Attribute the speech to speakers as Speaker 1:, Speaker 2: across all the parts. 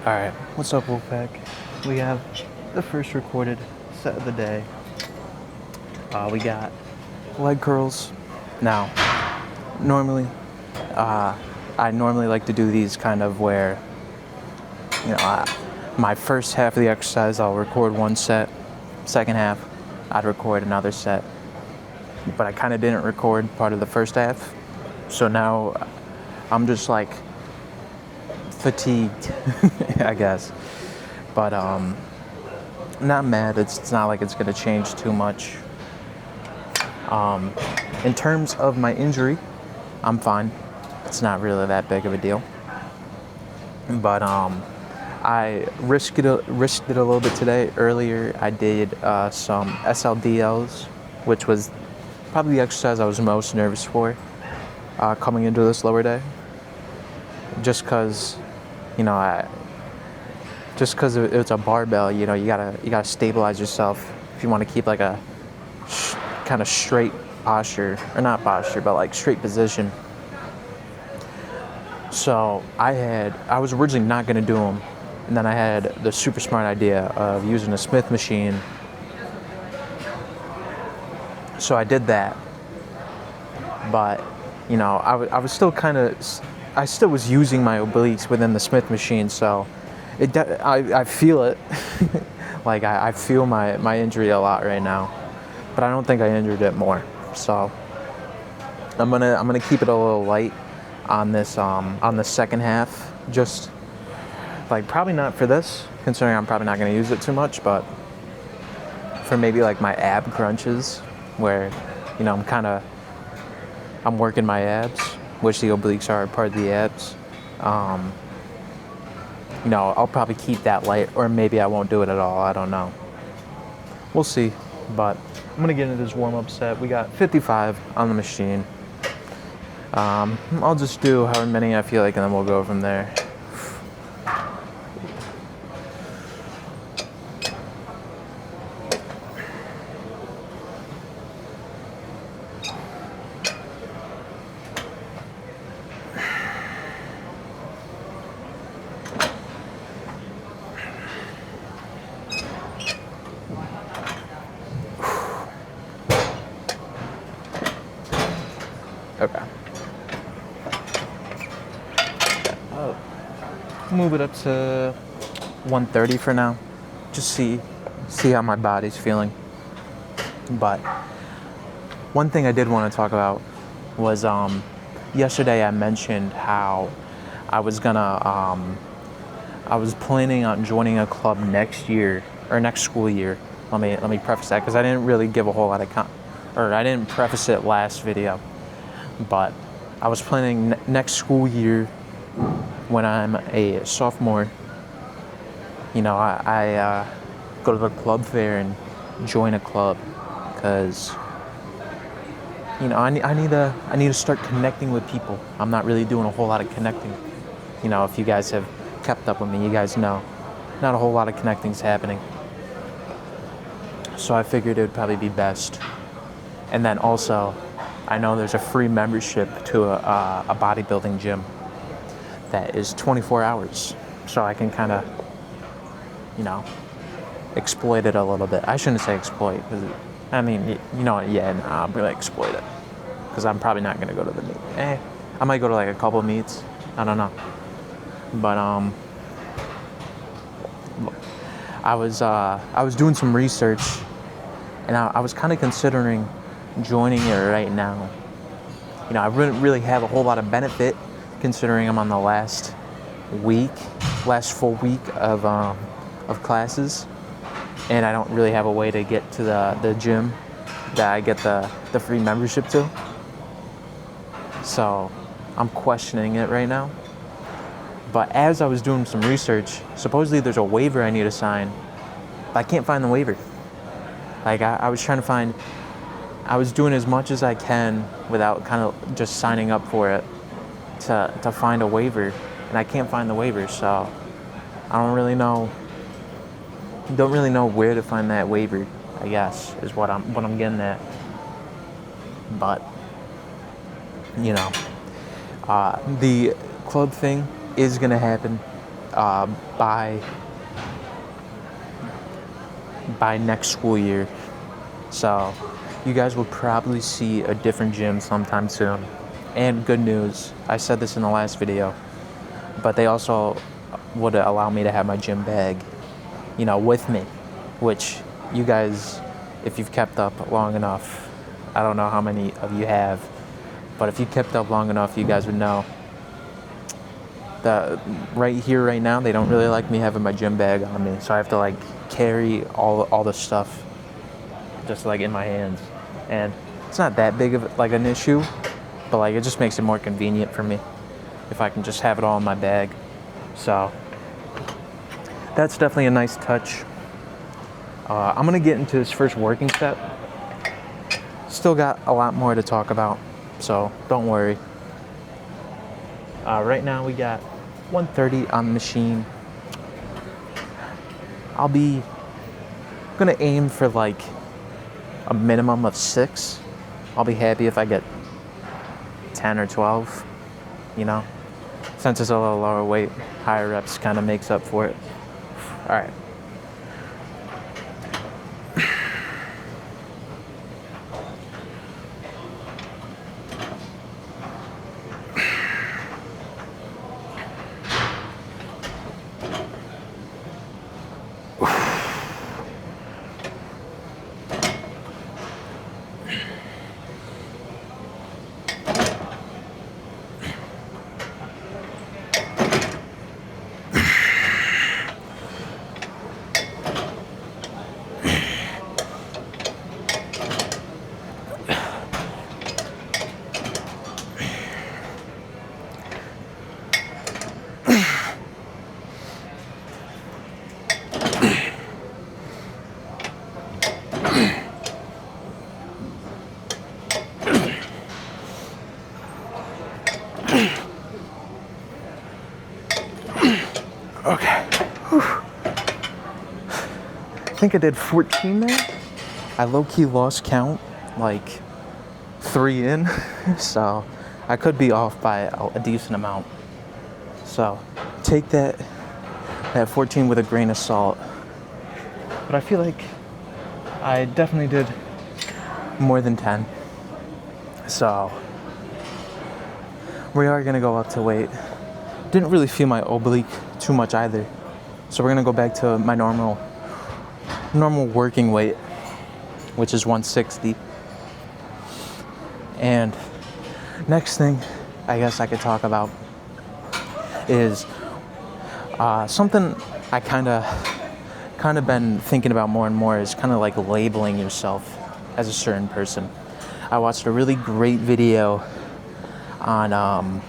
Speaker 1: Alright, what's up, Wolfpack? We have the first recorded set of the day. We got leg curls. Now, normally, I normally like to do these kind of where, my first half of the exercise, I'll record one set. Second half, I'd record another set. But I kind of didn't record part of the first half. So now I'm just like fatigued, I guess. But not mad. It's not like it's gonna change too much. In terms of my injury, I'm fine. It's not really that big of a deal. But I risked it a little bit today. Earlier, I did some SLDLs, which was probably the exercise I was most nervous for coming into this lower day. Just because it's a barbell, you gotta stabilize yourself if you want to keep like a kind of straight posture, or not posture, but like straight position. So I was originally not gonna do them, and then I had the super smart idea of using a Smith machine. So I did that, but I still was using my obliques within the Smith machine, so I feel it. Like I feel my injury a lot right now, but I don't think I injured it more. So I'm gonna keep it a little light on this on the second half. Just like probably not for this, considering I'm probably not gonna use it too much, but for maybe like my ab crunches, where I'm working my abs, which the obliques are part of the abs. I'll probably keep that light, or maybe I won't do it at all. I don't know. We'll see. But I'm gonna get into this warm-up set. We got 55 on the machine. I'll just do however many I feel like, and then we'll go from there. Okay. Move it up to 130 for now. Just see how my body's feeling. But one thing I did want to talk about was yesterday I mentioned how I was planning on joining a club next year, or next school year. Let me preface that, because I didn't really give a whole lot of I didn't preface it last video. But I was planning next school year, when I'm a sophomore, I go to the club fair and join a club, because I need to start connecting with people. I'm not really doing a whole lot of connecting. If you guys have kept up with me, you guys know not a whole lot of connecting's happening. So I figured it would probably be best. And then also, I know there's a free membership to a bodybuilding gym that is 24 hours. So I can kind of, exploit it a little bit. I shouldn't say exploit, because I'm going to exploit it. Because I'm probably not going to go to the meet. I might go to like a couple meets. I don't know. But I was doing some research, and I was kind of considering joining it right now. I wouldn't really have a whole lot of benefit, considering I'm on the last full week of classes, and I don't really have a way to get to the gym that I get the free membership to. So I'm questioning it right now. But as I was doing some research, supposedly there's a waiver I need to sign, but I can't find the waiver. Like I was trying to find. I was doing as much as I can without kind of just signing up for it to find a waiver, and I can't find the waiver, so I don't really know where to find that waiver, I guess, is what I'm getting at. But the club thing is gonna happen. by next school year. So you guys will probably see a different gym sometime soon. And good news, I said this in the last video, but they also would allow me to have my gym bag, with me, which you guys, if you've kept up long enough, I don't know how many of you have, but if you kept up long enough, you guys would know that right here, right now, they don't really like me having my gym bag on me, so I have to carry all the stuff just in my hands, and it's not that big of an issue, but it just makes it more convenient for me if I can just have it all in my bag. So that's definitely a nice touch. I'm gonna get into this first working set. Still got a lot more to talk about, so don't worry. Right now we got 130 on the machine. I'll be gonna aim for a minimum of 6. I'll be happy if I get 10 or 12, since it's a little lower weight, higher reps kind of makes up for it. All right. Okay. Whew. I think I did 14 there. I low-key lost count 3 in, so I could be off by a decent amount. So take that 14 with a grain of salt. But I feel like I definitely did more than 10. So we are gonna go up to weight. Didn't really feel my oblique too much either. So we're gonna go back to my normal working weight, which is 160. And next thing I guess I could talk about is something I kind of been thinking about more and more, is kind of labeling yourself as a certain person. I watched a really great video on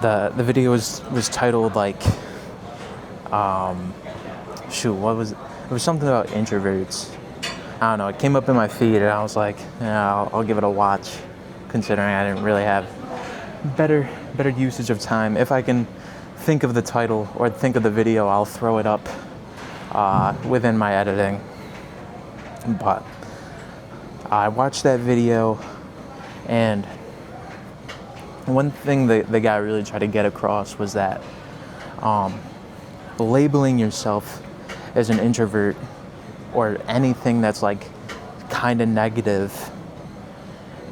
Speaker 1: the video was titled what was it? It was something about introverts. I don't know, it came up in my feed and I was like, yeah, I'll give it a watch, considering I didn't really have better usage of time. If I can think of the title or think of the video, I'll throw it up within my editing. But I watched that video, and one thing the guy really tried to get across was that labeling yourself as an introvert or anything that's kind of negative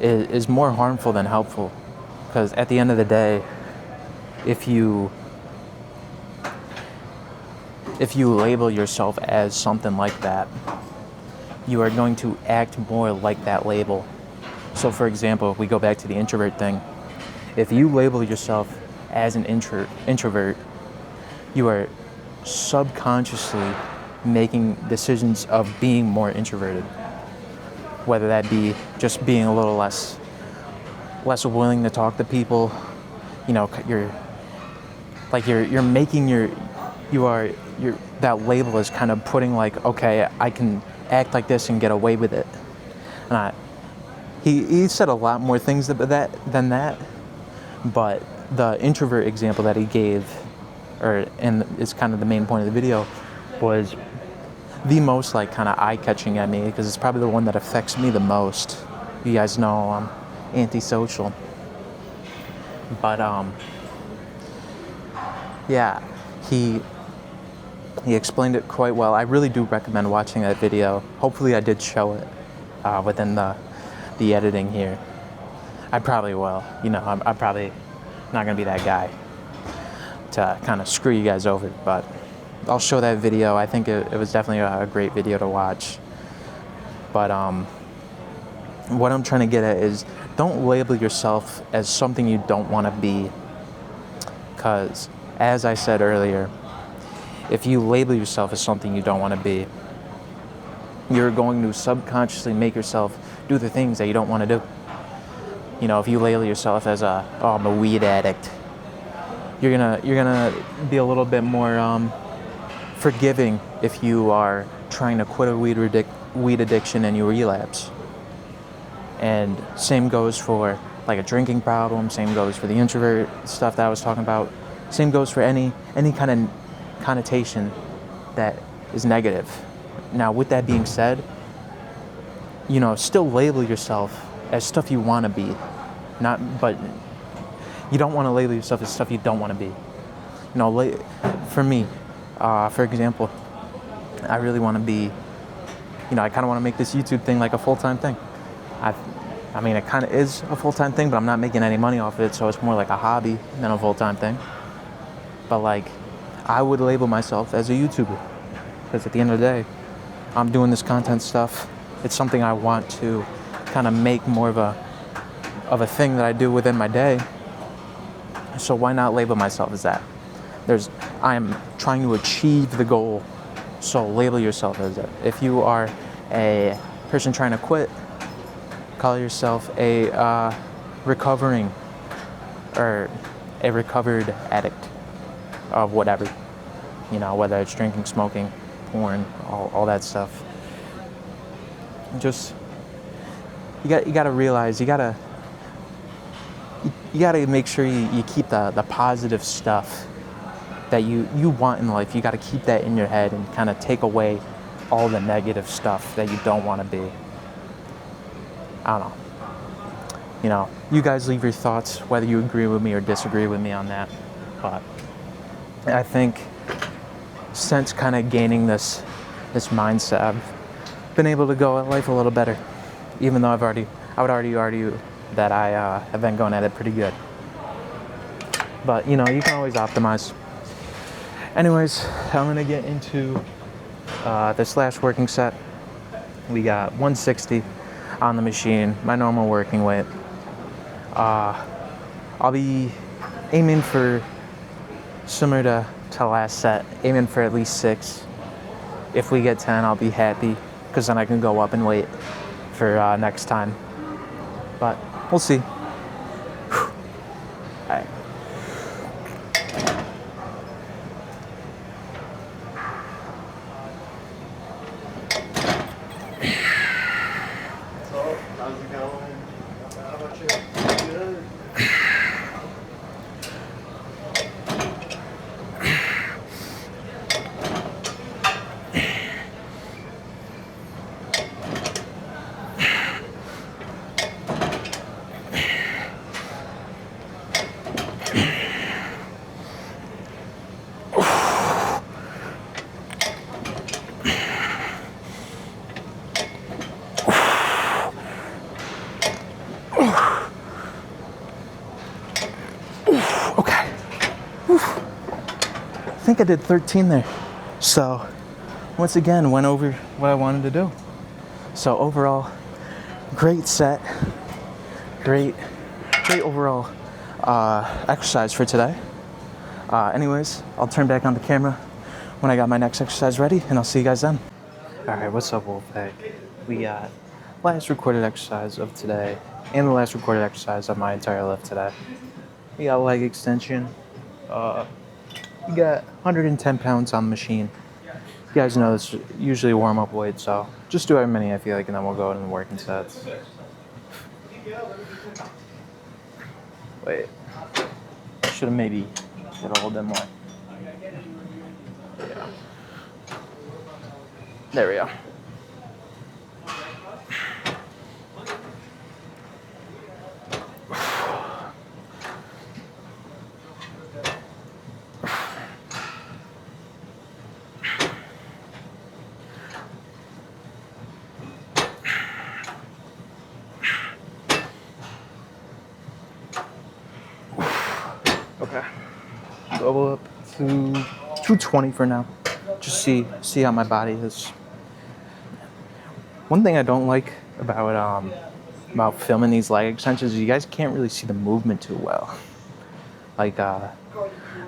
Speaker 1: is more harmful than helpful. Because at the end of the day, if you label yourself as something like that, you are going to act more like that label. So for example, if we go back to the introvert thing, if you label yourself as an introvert, you are subconsciously making decisions of being more introverted. Whether that be just being a little less willing to talk to people, you're making that label is kind of putting okay, I can act like this and get away with it. And he said a lot more things than that, but the introvert example that he gave, and it's kind of the main point of the video, was the most kind of eye-catching at me, because it's probably the one that affects me the most. You guys know I'm antisocial, but Yeah, he explained it quite well. I really do recommend watching that video. Hopefully I did show it within the editing here. I probably will. You know, I'm probably not going to be that guy to kind of screw you guys over, but I'll show that video. I think it was definitely a great video to watch. But what I'm trying to get at is don't label yourself as something you don't want to be. Because, as I said earlier, if you label yourself as something you don't want to be, you're going to subconsciously make yourself do the things that you don't want to do. You know, if you label yourself as I'm a weed addict, you're gonna be a little bit more forgiving if you are trying to quit a weed addiction and you relapse. And same goes for like a drinking problem. Same goes for the introvert stuff that I was talking about. Same goes for any kind of connotation that is negative. Now, with that being said, you know, still label yourself as stuff you want to be, but you don't want to label yourself as stuff you don't want to be. You know, for me, for example, I really want to be, you know, I kind of want to make this YouTube thing like a full-time thing. I mean, it kind of is a full-time thing, but I'm not making any money off of it, so it's more like a hobby than a full-time thing. But like, I would label myself as a YouTuber, because at the end of the day, I'm doing this content stuff. It's something I want to kind of make more of a thing that I do within my day. So why not label myself as that? I am trying to achieve the goal, so label yourself as it. If you are a person trying to quit, call yourself a recovering or a recovered addict of whatever. You know, whether it's drinking, smoking, porn, all that stuff. Just you got to realize you got to make sure you keep the positive stuff that you want in life. You got to keep that in your head and kind of take away all the negative stuff that you don't want to be. I don't know. You know, you guys leave your thoughts, whether you agree with me or disagree with me on that. But I think since kind of gaining this mindset, I've been able to go at life a little better, even though I would already argue that I have been going at it pretty good. But, you know, you can always optimize. Anyways, I'm going to get into this last working set. We got 160 on the machine, my normal working weight. I'll be aiming for similar to last set, aiming for at least 6. If we get 10, I'll be happy, because then I can go up and wait for next time. But we'll see. All right.
Speaker 2: So, how's it going? How about you? Good.
Speaker 1: Okay. I think I did 13 there. So, once again, went over what I wanted to do. So overall, great set. Great overall exercise for today. Anyways, I'll turn back on the camera when I got my next exercise ready, and I'll see you guys then. All right, what's up, Wolfpack? We got last recorded exercise of today and the last recorded exercise of my entire lift today. We got leg extension. We got 110 pounds on the machine. You guys know it's usually warm-up weight, so just do however many I feel like, and then we'll go into the working sets. Wait. Should have maybe did a little bit more. Yeah. There we go. 220 for now. Just see how my body is. One thing I don't like about filming these leg extensions is you guys can't really see the movement too well. Like I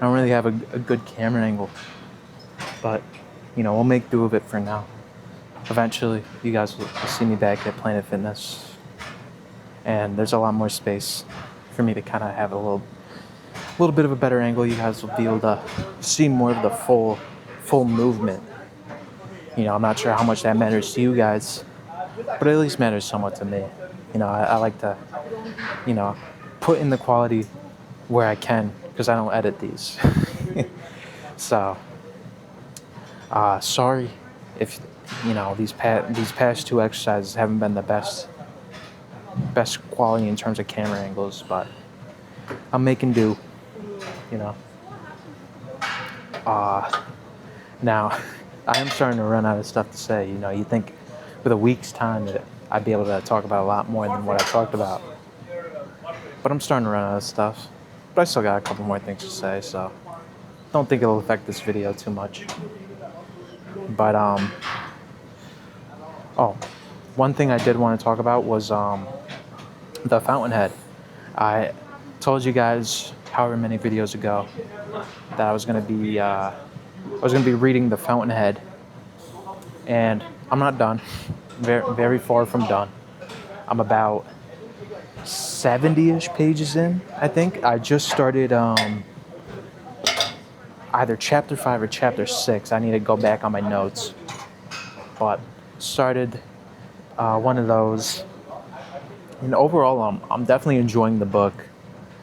Speaker 1: don't really have a good camera angle, but we'll make do of it for now. Eventually, you guys will see me back at Planet Fitness, and there's a lot more space for me to kind of have a little bit of a better angle. You guys will be able to see more of the full movement. I'm not sure how much that matters to you guys, but it at least matters somewhat to me. I like to, put in the quality where I can, because I don't edit these. So, sorry if these past two exercises haven't been the best quality in terms of camera angles, but I'm making do. Now I am starting to run out of stuff to say. You think with a week's time that I'd be able to talk about a lot more than what I talked about, but I'm starting to run out of stuff. But I still got a couple more things to say, so don't think it'll affect this video too much. But one thing I did want to talk about was the fountainhead. I told you guys however many videos ago that I was gonna be reading the fountainhead, and I'm not done. Very, very far from done. I'm about 70-ish pages in, I think. I just started either chapter 5 or chapter 6. I need to go back on my notes, but started one of those. And overall, I'm definitely enjoying the book.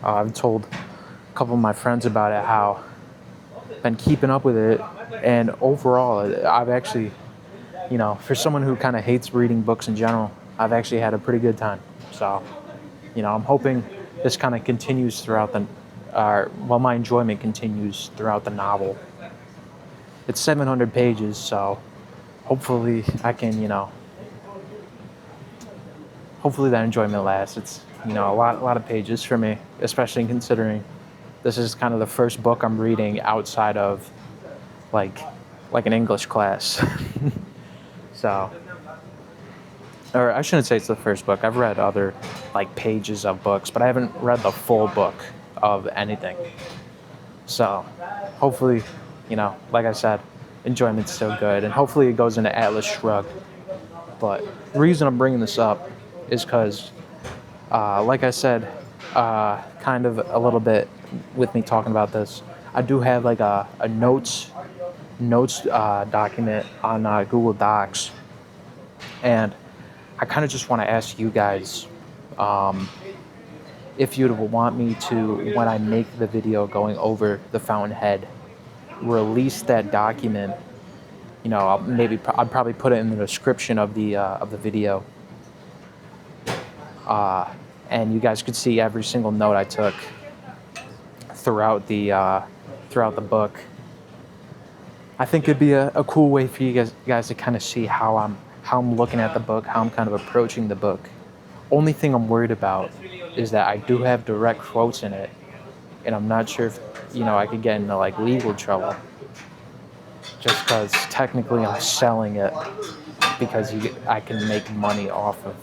Speaker 1: I've told a couple of my friends about it, how I've been keeping up with it, and overall, I've actually, for someone who kind of hates reading books in general, I've actually had a pretty good time. So, I'm hoping this kind of continues throughout my enjoyment continues throughout the novel. It's 700 pages, so hopefully I can, hopefully that enjoyment lasts. It's, a lot of pages for me, especially considering this is kind of the first book I'm reading outside of like an English class. So, or I shouldn't say it's the first book. I've read other pages of books, but I haven't read the full book of anything. So hopefully, like I said, enjoyment's still good, and hopefully it goes into Atlas Shrugged. But the reason I'm bringing this up is because, like I said, kind of a little bit with me talking about this, I do have a notes document on Google Docs, and I kind of just want to ask you guys if you'd want me to, when I make the video going over the fountainhead, release that document. I'd probably put it in the description of the video, and you guys could see every single note I took throughout the book. I think it'd be a cool way for you guys to kind of see how I'm looking at the book, how I'm kind of approaching the book. Only thing I'm worried about is that I do have direct quotes in it, and I'm not sure if I could get into legal trouble, just because technically I'm selling it because I can make money off of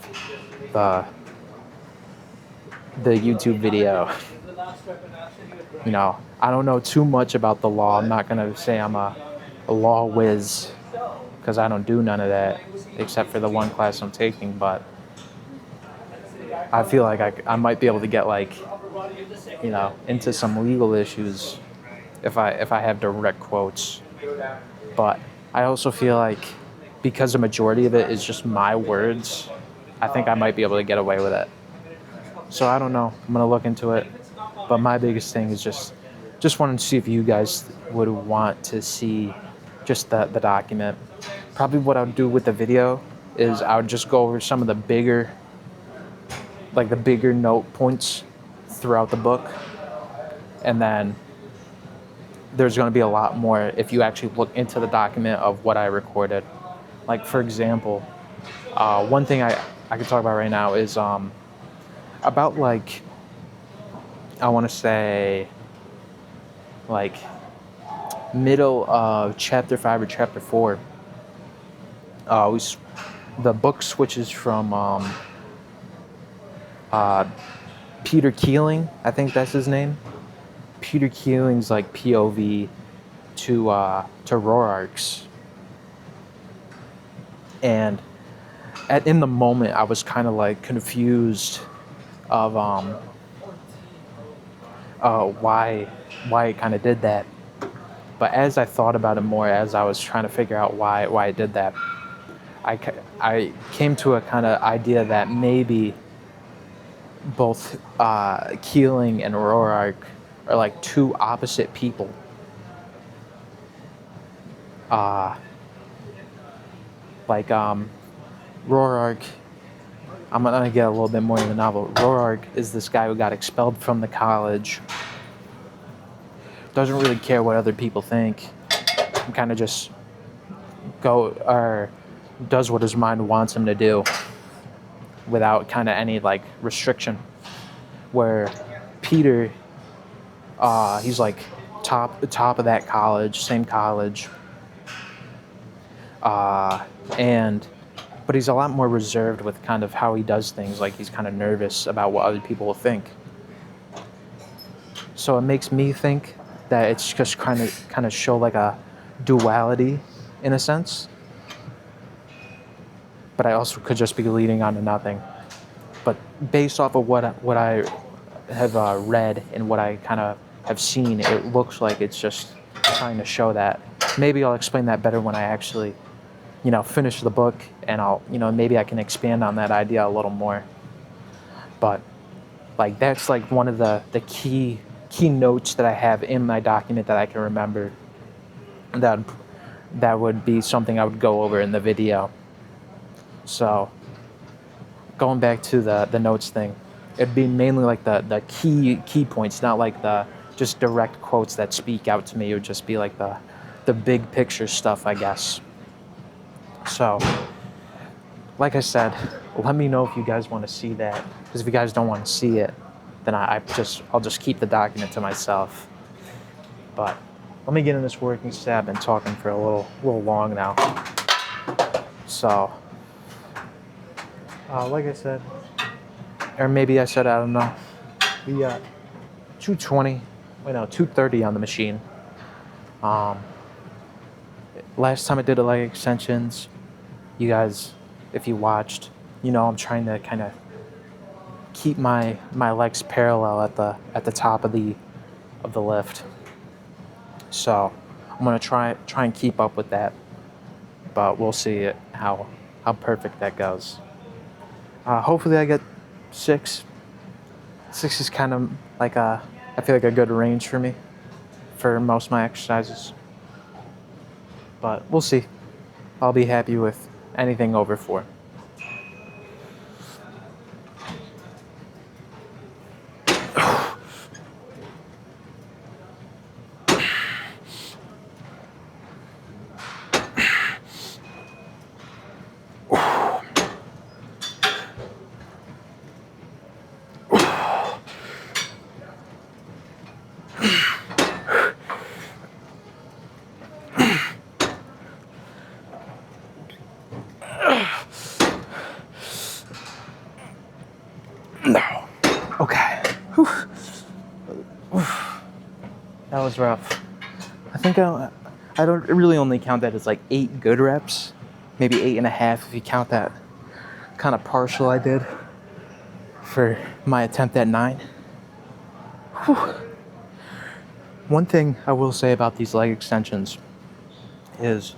Speaker 1: the YouTube video. I don't know too much about the law. I'm not gonna say I'm a law whiz, because I don't do none of that except for the one class I'm taking, but I feel like I might be able to get into some legal issues if I have direct quotes. But I also feel like because the majority of it is just my words, I think I might be able to get away with it. So I don't know. I'm gonna look into it. But my biggest thing is just wanting to see if you guys would want to see just the document. Probably what I'll do with the video is I would just go over some of the bigger note points throughout the book, and then there's going to be a lot more if you actually look into the document of what I recorded. For example, one thing I could talk about right now is about I want to say middle of chapter 5 or chapter 4. The book switches from Peter Keeling, I think that's his name. Peter Keeling's like POV to Rorark's, and in the moment I was kind of like confused of why it kind of did that. But as I thought about it more, as I was trying to figure out why it did that, I came to a kind of idea that maybe both Keeling and Rorark are like two opposite people. Rorark, I'm gonna get a little bit more in the novel. Rorark is this guy who got expelled from the college. Doesn't really care what other people think. Kind of just does what his mind wants him to do without kind of any like restriction. Where Peter, he's like top of that college, same college, but he's a lot more reserved with kind of how he does things. Like he's kind of nervous about what other people will think. So it makes me think that it's just kind of show like a duality in a sense. But I also could just be leading on to nothing. But based off of what I have read and what I kind of have seen, it looks like it's just trying to show that. Maybe I'll explain that better when I actually, finish the book, and I'll, maybe I can expand on that idea a little more. But like that's like one of the key notes that I have in my document that I can remember. That would be something I would go over in the video. So going back to the notes thing, it'd be mainly like the key points, not like the just direct quotes that speak out to me. It would just be like the big picture stuff, I guess. So, like I said, let me know if you guys want to see that. Because if you guys don't want to see it, then I'll just keep the document to myself. But let me get in this working set. I've been talking for a little long now. So, like I said, or maybe I said, I don't know. We got 230 on the machine. Last time I did a leg extensions, you guys, if you watched, I'm trying to kind of keep my legs parallel at the top of the lift. So I'm gonna try and keep up with that, but we'll see how perfect that goes. Hopefully I get 6. 6 is kind of like I feel like a good range for me for most of my exercises. But we'll see. I'll be happy with anything over 4. No. Okay. Whew. That was rough. I think I don't really only count that as like 8 good reps, maybe 8.5 if you count that kind of partial I did for my attempt at 9. Whew. One thing I will say about these leg extensions is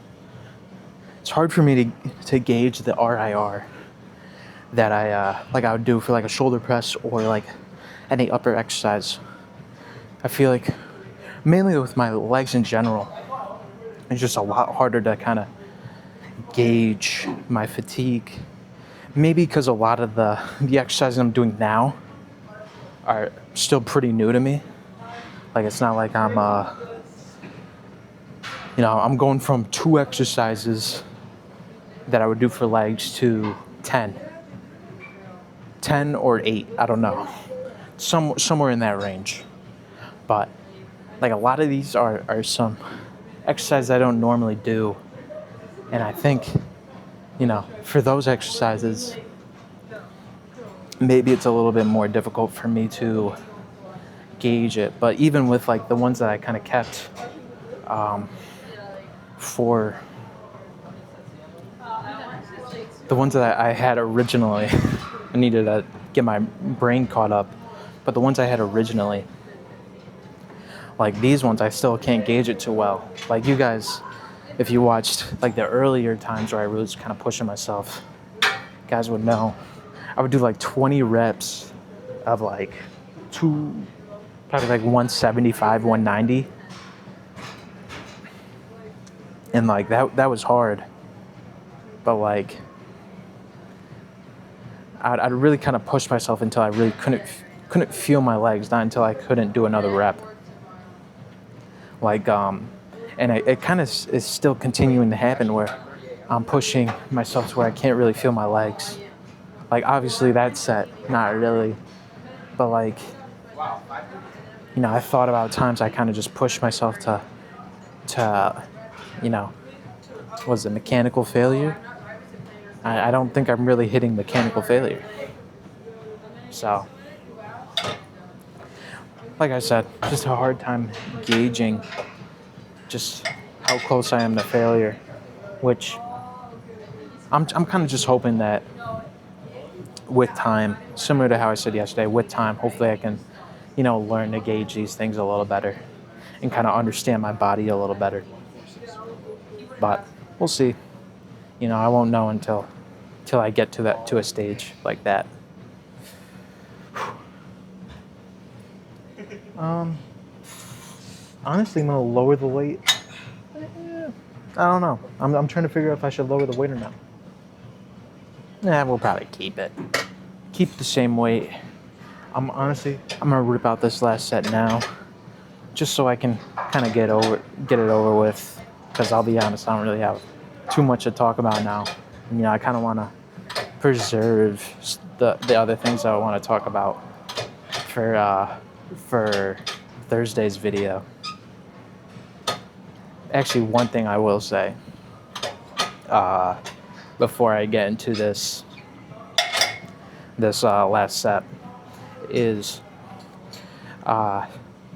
Speaker 1: it's hard for me to gauge the RIR that I would do for like a shoulder press or like any upper exercise. I feel like mainly with my legs in general, it's just a lot harder to kind of gauge my fatigue. Maybe because a lot of the exercises I'm doing now are still pretty new to me. Like it's not like I'm going from 2 exercises that I would do for legs to 10 or 8, I don't know, somewhere in that range. But like a lot of these are some exercise I don't normally do. And I think, for those exercises, maybe it's a little bit more difficult for me to gauge it. But even with like the ones that I kind of kept for the ones that I had originally, I needed to get my brain caught up. But the ones I had originally, like these ones, I still can't gauge it too well. Like you guys, if you watched like the earlier times where I was kind of pushing myself, you guys would know. I would do like 20 reps of like probably like 175, 190. And like that was hard. But like, I'd really kind of push myself until I really couldn't feel my legs, not until I couldn't do another rep. Like, and it kind of is still continuing to happen where I'm pushing myself to where I can't really feel my legs. Like, obviously that set, not really. But like, I thought about times I kind of just pushed myself to, was it mechanical failure? I don't think I'm really hitting mechanical failure. So, like I said, just a hard time gauging just how close I am to failure, which I'm kind of just hoping that with time, similar to how I said yesterday, with time, hopefully I can, learn to gauge these things a little better and kind of understand my body a little better. But we'll see. I won't know until I get to a stage like that. Honestly, I'm gonna lower the weight. I don't know. I'm trying to figure out if I should lower the weight or not. We'll probably keep it. Keep the same weight. I'm gonna rip out this last set now, just so I can kind of get it over with. Because I'll be honest, I don't really have too much to talk about now. And, I kind of want to preserve the other things that I want to talk about for Thursday's video. Actually, one thing I will say before I get into this last set is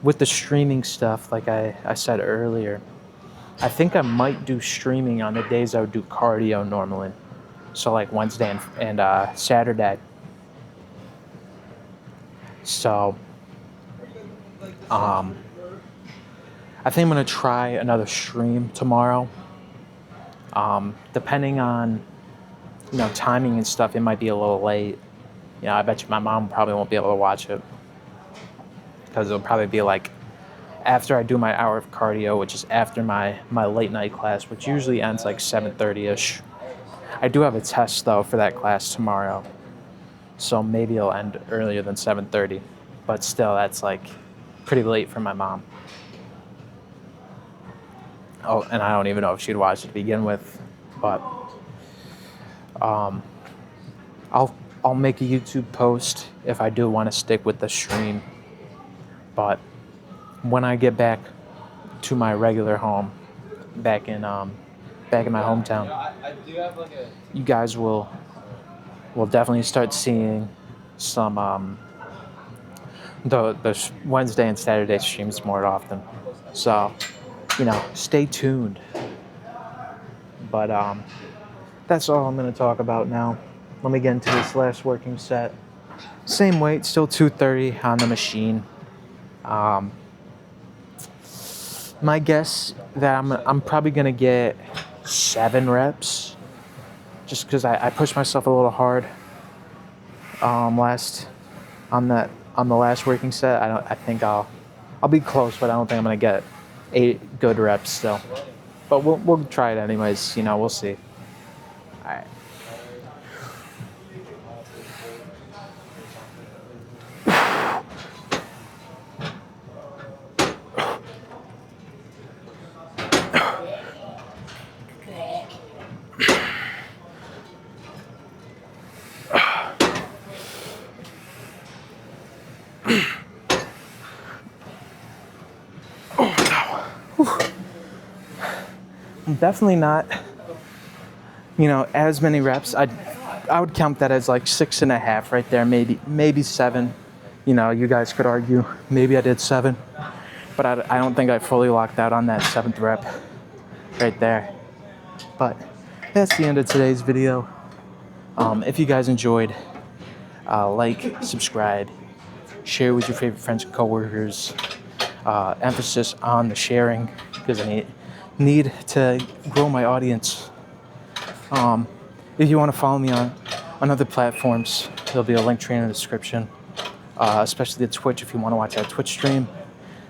Speaker 1: with the streaming stuff, like I said earlier, I think I might do streaming on the days I would do cardio normally. So like Wednesday and Saturday. So I think I'm going to try another stream tomorrow. Depending on, timing and stuff, it might be a little late. I bet you my mom probably won't be able to watch it. Because it'll probably be like after I do my hour of cardio, which is after my late night class, which usually ends like 7:30-ish. I do have a test, though, for that class tomorrow. So maybe it'll end earlier than 7:30. But still, that's like pretty late for my mom. Oh, and I don't even know if she'd watch it to begin with. But I'll make a YouTube post if I do want to stick with the stream. But when I get back to my regular home, back in my hometown, you guys will definitely start seeing some the Wednesday and Saturday streams more often. So, stay tuned. But that's all I'm going to talk about now. Let me get into this last working set. Same weight, still 230 on the machine. My guess that I'm probably gonna get 7 reps, just because I pushed myself a little hard. On the last working set, I think I'll be close, but I don't think I'm gonna get 8 good reps still. But we'll try it anyways. We'll see. All right. definitely not, as many reps. I would count that as like 6.5 right there, maybe 7. You guys could argue maybe I did 7, but I don't think I fully locked out on that 7th rep right there. But that's the end of today's video. If you guys enjoyed, like, subscribe, share with your favorite friends and coworkers. Emphasis on the sharing because I need to grow my audience. If you want to follow me on other platforms, there'll be a link tree in the description, especially the Twitch if you want to watch that Twitch stream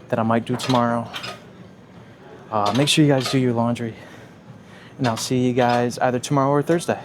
Speaker 1: that I might do tomorrow. Make sure you guys do your laundry, and I'll see you guys either tomorrow or Thursday.